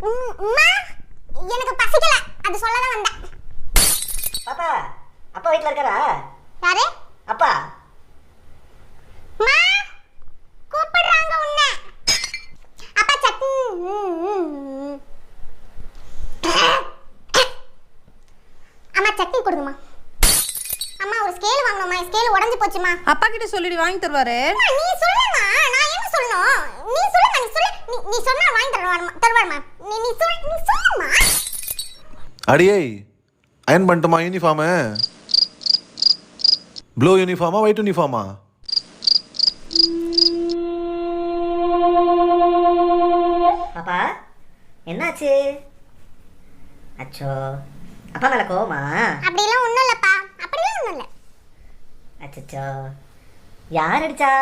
அம்மா எனக்கு பசிக்கல, அது சொல்ல தான் வந்தேன். பாப்பா, அப்பா வீட்ல இருக்காரா? யாரு? அப்பா. மா கூப்பிடுறாங்க உன்னை. அப்பா சட்னி. அம்மா சட்னி கொடுங்கம்மா. அம்மா ஒரு ஸ்கேல் வாங்கணும்மா, ஸ்கேல் உடைஞ்சு போச்சுமா. அப்பா கிட்ட சொல்லிட்டு வாங்கி தருவாரு. நீ சொல்லுமா, நான் என்ன சொல்லணும்? நீ சொல்லுமா, நீ சொல்லு. நீ சொன்னா வாங்கி தருவாருமா. நீ சொல்லுமா. அடியே அயன் பண்ணிட்டுமா யூனிஃபார்மு? ப்ளூ யூனிஃபார்மா ஒயிட் யூனிஃபார்மா? பாப்பா என்னாச்சு? அச்சோ, அப்பா மேல கோவமா? அப்படிலாம் ஒண்ணும் இல்லப்பா, அப்படிலாம் ஒண்ணும் இல்ல. அச்சச்சோ, யார் அடிச்சா?